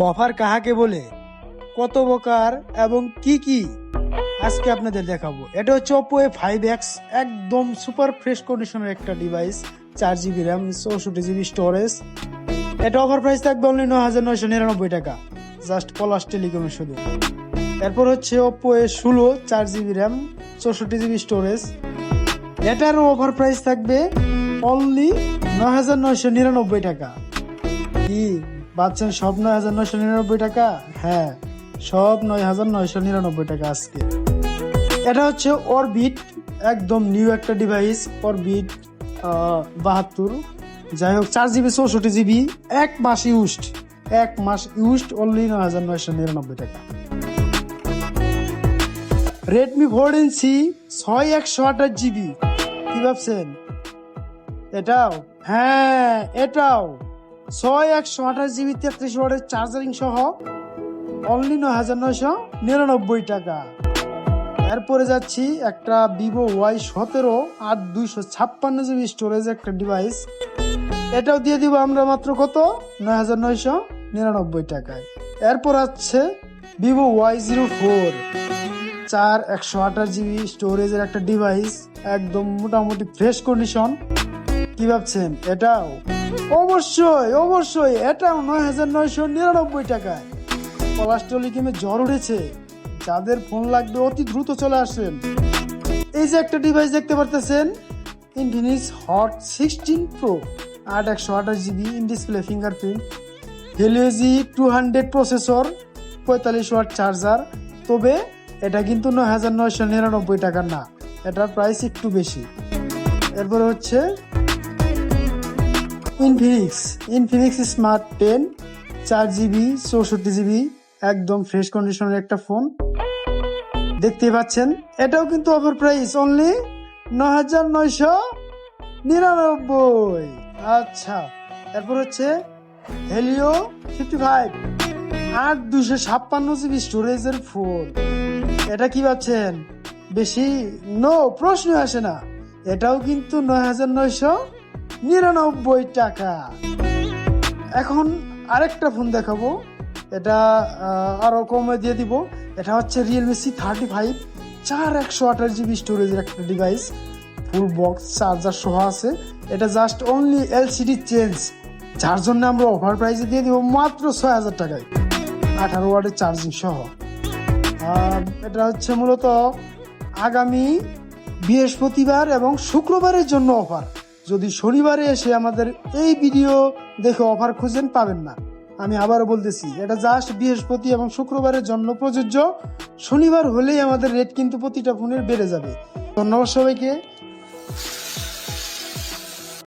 Offer কাহাকে বলে, কত প্রকার এবং কি কি আজকে আপনাদের দেখাবো। এটা হচ্ছে Oppo A5X, একদম সুপার ফ্রেশ কন্ডিশনের একটা device. 4 GB RAM, 64 GB storage. এটা অফার প্রাইস থাকবে অনলি 9,999 টাকা, জাস্ট পলাশ টেলিকমের শুধু। এরপর হচ্ছে Oppo A16, 4 GB RAM, 64 GB storage. এটারও অফার প্রাইস থাকবে অনলি 9,999 টাকা। কি পাচ্ছেন সব 9,999 টাকা? হ্যাঁ, সব 9,999 টাকা আজকে। এটা হচ্ছে অরবিট, একদম নিউ একটা ডিভাইস। অরবিট 72, যাই হোক 4 GB 64 GB, এক মাস ইউজড অনলি 9,999 টাকা। রেডমি 4C 6/128 GB, কি ভাবছেন? এটাও, হ্যাঁ এটাও 6/128 GB 33 ওয়াটের চার্জারিং সহ অনলি 9,999 টাকা। এরপরে যাচ্ছি একটা Vivo Y17 8/256 GB স্টোরেজ একটা ডিভাইস। এটাও দিয়ে দিব আমরা মাত্র কত? 9,999 টাকায়। এরপর আছে Vivo Y04 4/128 GB স্টোরেজের একটা ডিভাইস, একদম মোটামুটি ফ্রেশ কন্ডিশন। কি ভাবছেন? এটাও অবশ্যই এটাও 9,999 টাকায়। পলাশটলিকিমে জ্বর উঠেছে, যাদের ফোন লাগবে অতি দ্রুত চলে আসেন। এই যে একটা ডিভাইস দেখতে পারতেছেন, Infinix Hot 16 Pro 8/128 GB in display fingerprint, Helio G200 processor, 45 watt charger. তবে এটা কিন্তু 9,999 টাকা না, এটার প্রাইস একটু বেশি। এরপরে হচ্ছে ইনফিনিক্স স্মার্ট 10 4 GB 64 GB, একদম ফ্রেশ কন্ডিশনের একটা ফোন দেখতে পাচ্ছেন। এটাও কিন্তু অফার প্রাইস অনলি 9,999। আচ্ছা, এরপর হচ্ছে Helio 55 8/256 GB স্টোরেজের ফোন। এটা কি ভাবছেন? বেশি? নো, প্রশ্ন আসে না। এটাও কিন্তু 9,999 টাকা। এখন আরেকটা ফোন দেখাবো, এটা আরো কমে দিয়ে দিব। এটা হচ্ছে Realme C35 4/128 GB স্টোরেজের একটা ডিভাইস, ফুল বক্স চার্জার সহ আছে। এটা জাস্ট অনলি LCD চেঞ্জ, যার জন্য আমরা অফার প্রাইসে দিয়ে দিব মাত্র 6,000 টাকায়, 18 ওয়াটের চার্জিং সহ। এটা হচ্ছে মূলত আগামী বৃহস্পতিবার এবং শুক্রবারের জন্য অফার। যদি শনিবারে এসে আমাদের এই ভিডিও দেখে অফার খুঁজেন, পাবেন না। আমি আবারও বলতেছি, এটা জাস্ট বৃহস্পতি এবং শুক্রবারের জন্য প্রযোজ্য। শনিবার হলেই আমাদের রেট কিন্তু প্রতিটা ফোনের বেড়ে যাবে। ধন্যবাদ সবাইকে।